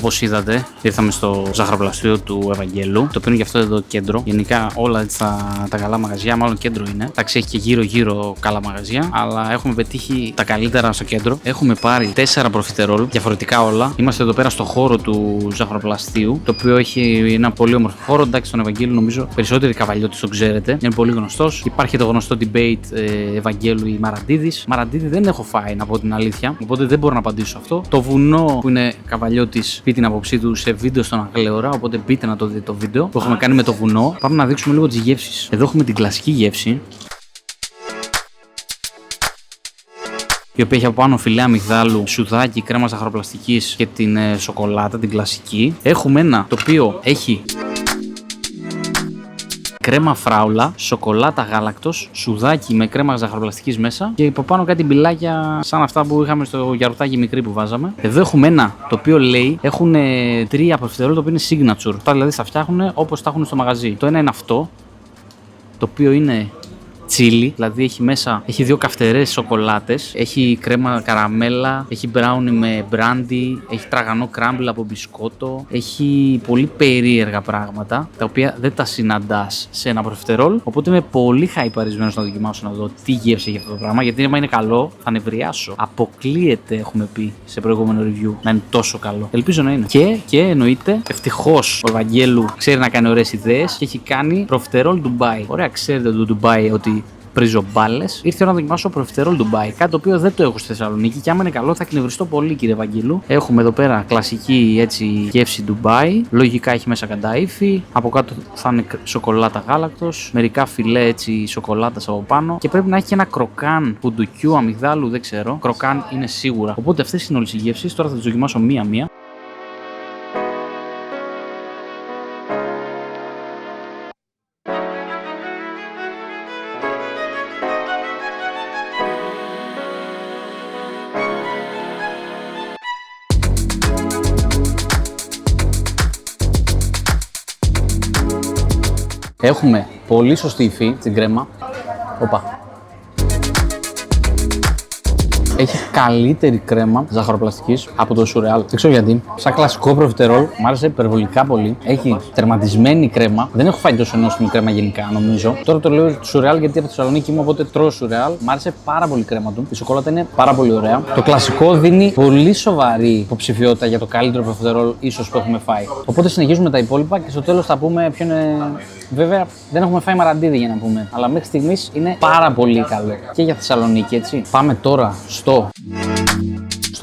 Όπως είδατε, ήρθαμε στο ζαχαροπλαστείο του Ευαγγέλου, το οποίο είναι γι' αυτό εδώ κέντρο. Γενικά όλα έτσι τα καλά μαγαζιά, μάλλον κέντρο είναι. Εντάξει, έχει και γύρω-γύρω καλά μαγαζιά, αλλά έχουμε πετύχει τα καλύτερα στο κέντρο. Έχουμε πάρει 4 προφιτερόλ, διαφορετικά όλα. Είμαστε εδώ πέρα στο χώρο του ζαχαροπλαστείου, το οποίο έχει ένα πολύ όμορφο χώρο. Εντάξει, στον Ευαγγέλου νομίζω περισσότεροι καβαλιώτες τον ξέρετε, είναι πολύ γνωστός. Υπάρχει το γνωστό debate Ευαγγέλου ή Μαραντίδης. Μαραντίδη δεν έχω φάει, να πω την αλήθεια, οπότε δεν μπορώ να απαντήσω αυτό. Το βουνό που είναι καβαλιώτης πει την άποψή του σε βίντεο στον Αγλέωρα, οπότε μπείτε να το δείτε το βίντεο που έχουμε κάνει με το βουνό. Πάμε να δείξουμε λίγο τις γεύσεις. Εδώ έχουμε την κλασική γεύση, η οποία έχει από πάνω φιλέ αμυγδάλου, σουδάκι, κρέμα ζαχαροπλαστικής και την σοκολάτα, την κλασική. Έχουμε ένα το οποίο έχει κρέμα φράουλα, σοκολάτα γάλακτος, σουδάκι με κρέμα ζαχαροπλαστικής μέσα και από πάνω κάτι μπιλάκια σαν αυτά που είχαμε στο γιαουρτάκι μικρή που βάζαμε. Εδώ έχουμε ένα το οποίο λέει έχουν 3 προφιτερόλ, το οποίο είναι signature. Αυτά δηλαδή τα φτιάχνουν όπως τα έχουν στο μαγαζί. Το ένα είναι αυτό, το οποίο είναι τσίλι, δηλαδή έχει μέσα, έχει 2 καυτερές σοκολάτες, έχει κρέμα καραμέλα, έχει μπράουνι με μπράντι, έχει τραγανό κράμπλ από μπισκότο, έχει πολύ περίεργα πράγματα τα οποία δεν τα συναντάς σε ένα προφιτερόλ. Οπότε είμαι πολύ χαϊπαρισμένος να δοκιμάσω να δω τι γεύση έχει αυτό το πράγμα. Γιατί άμα είναι καλό, θα νευριάσω. Αποκλείεται, έχουμε πει σε προηγούμενο review, να είναι τόσο καλό. Ελπίζω να είναι. Και εννοείται, ευτυχώς ο Ευαγγέλου ξέρει να κάνει ωραίες ιδέες και έχει κάνει προφιτερόλ Ντουμπάι. Ωραία, ξέρετε το Ντουμπάι ότι πρίζω μπάλες. Ήρθε να δοκιμάσω προφιτερόλ Ντουμπάι. Κάτι το οποίο δεν το έχω στη Θεσσαλονίκη και άμα είναι καλό θα εκνευριστώ πολύ, κύριε Ευαγγέλου. Έχουμε εδώ πέρα κλασική έτσι γεύση Ντουμπάι. Λογικά έχει μέσα κανταΐφι. Από κάτω θα είναι σοκολάτα γάλακτος. Μερικά φιλέ έτσι σοκολάτας από πάνω. Και πρέπει να έχει και ένα κροκάν πουντουκιού, αμυγδάλου, δεν ξέρω. Κροκάν είναι σίγουρα. Οπότε αυτές είναι όλες οι γεύσεις. Τώρα θα τις δοκιμάσω μία-μία. Έχουμε πολύ σωστή υφή στην κρέμα. Οπα. Έχει καλύτερη κρέμα ζαχαροπλαστικής από το σουρεάλ. Δεν ξέρω γιατί. Σαν κλασικό προφιτερόλ, μου άρεσε υπερβολικά πολύ. Έχει τερματισμένη κρέμα. Δεν έχω φάει τόσο νόστιμη κρέμα γενικά, νομίζω. Τώρα το λέω σουρεάλ γιατί από τη Θεσσαλονίκη μου, οπότε τρώω σουρεάλ. Μου άρεσε πάρα πολύ η κρέμα του. Η σοκολάτα είναι πάρα πολύ ωραία. Το κλασικό δίνει πολύ σοβαρή υποψηφιότητα για το καλύτερο προφιτερόλ ίσως που έχουμε φάει. Οπότε συνεχίζουμε τα υπόλοιπα και στο τέλος θα πούμε ποιο είναι. Βέβαια δεν έχουμε φάει Μαραντίδη για να πούμε, αλλά μέχρι στιγμής είναι πάρα πολύ καλό και για Θεσσαλονίκη, έτσι. Πάμε τώρα στο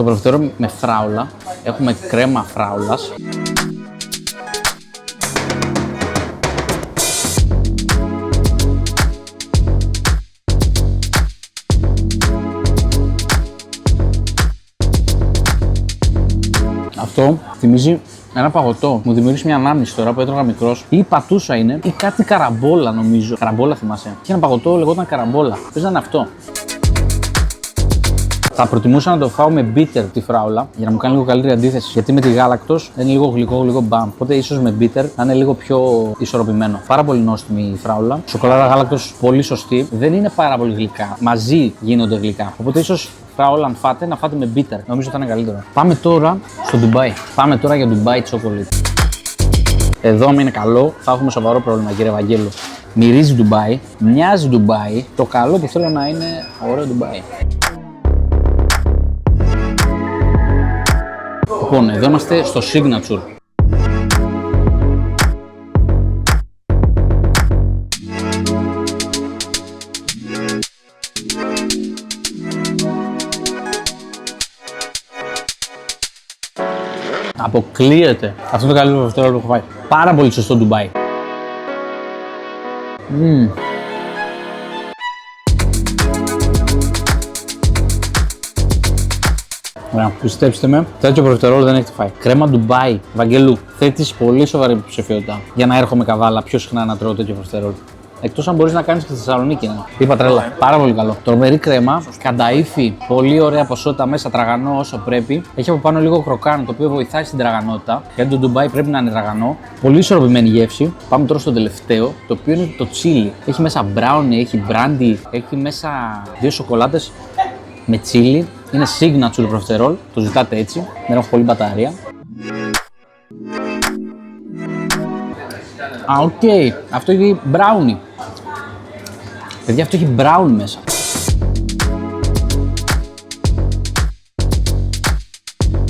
προφιτερόλ με φράουλα. Έχουμε κρέμα φράουλας. Αυτό θυμίζει ένα παγωτό. Μου δημιουργήσει μια ανάμνηση τώρα που έτρωγα μικρός. Ή πατούσα είναι, ή κάτι καραμπόλα νομίζω. Καραμπόλα θυμάσαι. Και ένα παγωτό λεγόταν καραμπόλα. Πες να είναι αυτό. Θα προτιμούσα να το φάω με bitter τη φράουλα για να μου κάνει λίγο καλύτερη αντίθεση. Γιατί με τη γάλακτος είναι λίγο γλυκό μπαμ. Οπότε ίσως με bitter να είναι λίγο πιο ισορροπημένο. Πάρα πολύ νόστιμη η φράουλα. Σοκολάτα γάλακτος πολύ σωστή. Δεν είναι πάρα πολύ γλυκά. Μαζί γίνονται γλυκά. Οπότε ίσως φράουλα αν φάτε να φάτε με bitter. Νομίζω θα είναι καλύτερο. Πάμε τώρα στο Ντουμπάι. Πάμε τώρα για Ντουμπάι chocolate. Εδώ, αν είναι καλό, θα έχουμε σοβαρό πρόβλημα, κύριε Ευαγγέλου. Μυρίζει Ντουμπάι, μοιάζει Ντουμπάι. Το καλό που θέλω να είναι ωραίο Ντουμπάι. Λοιπόν, εδώ είμαστε στο signature. Αποκλείεται. Αυτό είναι το καλύτερο προφιτερόλ που έχω φάει. Πάρα πολύ σωστό Ντουμπάι. Ωραία, πιστέψτε με, τέτοιο προφιτερόλ δεν έχετε φάει. Κρέμα Ντουμπάι, Βαγγέλου, θέτεις πολύ σοβαρή υποψηφιότητα για να έρχομαι καβάλα πιο συχνά να τρώω τέτοιο προφιτερόλ. Εκτός αν μπορείς να κάνεις και στη Θεσσαλονίκη. Ναι. Είπα τρέλα. Πάρα πολύ καλό. Τρομερή κρέμα, κανταΐφι, πολύ ωραία ποσότητα μέσα, τραγανό όσο πρέπει. Έχει από πάνω λίγο κροκάν, το οποίο βοηθάει στην τραγανότητα. Γιατί το Ντουμπάι πρέπει να είναι τραγανό. Πολύ ισορροπημένη γεύση. Πάμε τώρα στο τελευταίο, το οποίο είναι το τσίλι. Έχει μέσα μπράουνι, έχει μπράντι, έχει μέσα 2 σοκολάτες με τσίλι. Είναι signature προφιτερόλ, το ζητάτε έτσι, δεν έχω πολύ μπαταρία. Α, οκ. Αυτό έχει brownie. Παιδιά, αυτό έχει brown μέσα.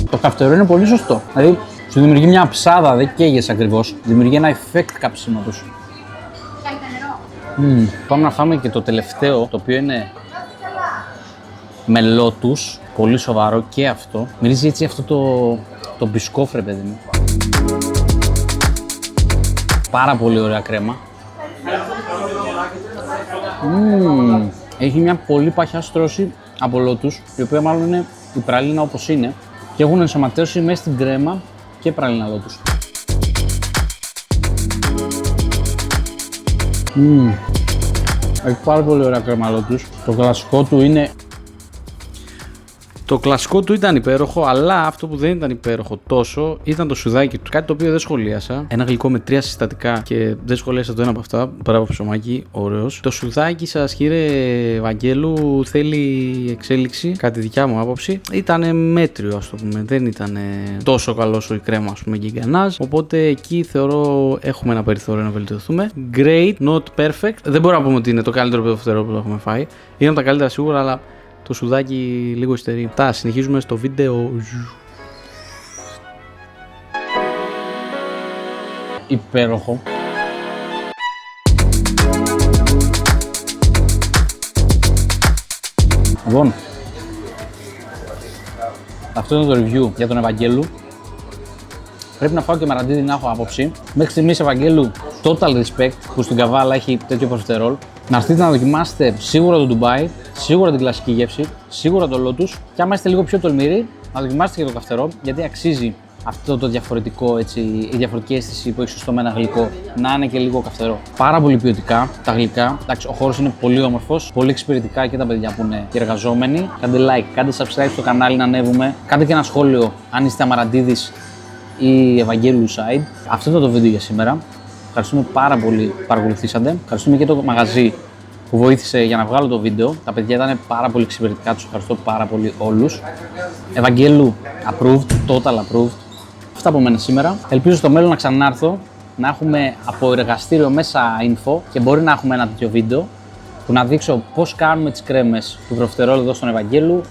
Το καυτερό είναι πολύ σωστό. Δηλαδή, σου δημιουργεί μια ψάδα, δεν καίγεσαι ακριβώς. Δημιουργεί ένα effect καψίματος. Πάμε να φάμε και το τελευταίο, το οποίο είναι με λότους. Πολύ σοβαρό και αυτό. Μυρίζει έτσι αυτό το μπισκόφρε, παιδί μου. Πάρα πολύ ωραία κρέμα. Έχει μια πολύ παχιά στρώση από λότους, η οποία μάλλον είναι η πραλίνα όπως είναι, και έχουν ενσωματώσει μέσα στην κρέμα και πραλίνα λότους. Έχει πάρα πολύ ωραία κρέμα λότους. Το κλασικό του είναι... Το κλασικό του ήταν υπέροχο, αλλά αυτό που δεν ήταν υπέροχο τόσο ήταν το σουδάκι του. Κάτι το οποίο δεν σχολίασα. Ένα γλυκό με 3 συστατικά και δεν σχολίασα το ένα από αυτά. Μπράβο, ψωμάκι, ωραίος. Το σουδάκι σας, κύριε Βαγγέλου, θέλει εξέλιξη. Κάτι δικιά μου άποψη. Ήταν μέτριο, ας το πούμε. Δεν ήταν τόσο καλό όσο η κρέμα, ας πούμε, γκανάζ. Οπότε εκεί θεωρώ έχουμε ένα περιθώριο να βελτιωθούμε. Great, not perfect. Δεν μπορώ να πούμε ότι είναι το καλύτερο παιδοφτερό που έχουμε φάει. Είναι από τα καλύτερα σίγουρα, αλλά το σουδάκι λίγο υστερεί. Συνεχίζουμε στο βίντεο. Υπέροχο. Λοιπόν, αυτό είναι το review για τον Ευαγγέλου. Πρέπει να φάω και μαραντίδι να έχω άποψη. Μέχρι στιγμής, Ευαγγέλου, total respect που στην Καβάλα έχει τέτοιο προφιτερόλ. Να έρθετε να δοκιμάσετε σίγουρα το Ντουμπάι, σίγουρα την κλασική γεύση, σίγουρα το Lotus. Και άμα είστε λίγο πιο τολμηροί, να δοκιμάσετε και το καυτερό, γιατί αξίζει αυτό το διαφορετικό, έτσι, η διαφορετική αίσθηση που έχει στο με ένα γλυκό να είναι και λίγο καυτερό. Πάρα πολύ ποιοτικά τα γλυκά. Εντάξει, ο χώρος είναι πολύ όμορφος, πολύ εξυπηρετικά και τα παιδιά που είναι και εργαζόμενοι. Κάντε like, κάντε subscribe στο κανάλι να ανέβουμε. Κάντε και ένα σχόλιο αν είστε Αμαραντίδης ή Ευαγγέλου Side. Αυτό ήταν το βίντεο για σήμερα. Ευχαριστούμε πάρα πολύ που παρακολουθήσατε. Ευχαριστούμε και το μαγαζί που βοήθησε για να βγάλω το βίντεο. Τα παιδιά ήταν πάρα πολύ εξυπηρετικά, τους ευχαριστώ πάρα πολύ όλους. Ευαγγέλου approved, total approved. Αυτά από μένα σήμερα. Ελπίζω στο μέλλον να ξανάρθω, να έχουμε από εργαστήριο μέσα info και μπορεί να έχουμε ένα τέτοιο βίντεο που να δείξω πώς κάνουμε τις κρέμες του προφιτερόλ εδώ στον Ευαγγέλου.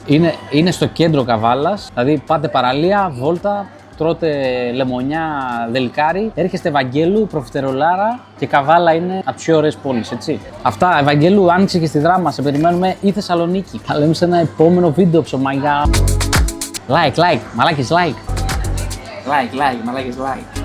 Είναι στο κέντρο Καβάλας, δηλαδή πάτε παραλία, βόλτα, τρώτε λεμονιά, δελικάρι, έρχεστε Ευαγγέλου, προφιτερολάρα και Καβάλα είναι από τις πιο ωραίες πόλεις, έτσι. Αυτά, Ευαγγέλου, άνοιξε και στη Δράμα, σε περιμένουμε ή Θεσσαλονίκη. Θα λέμε σε ένα επόμενο βίντεο, ψωμάγια. Like, μαλάκες, like. Like, μαλάκες, like.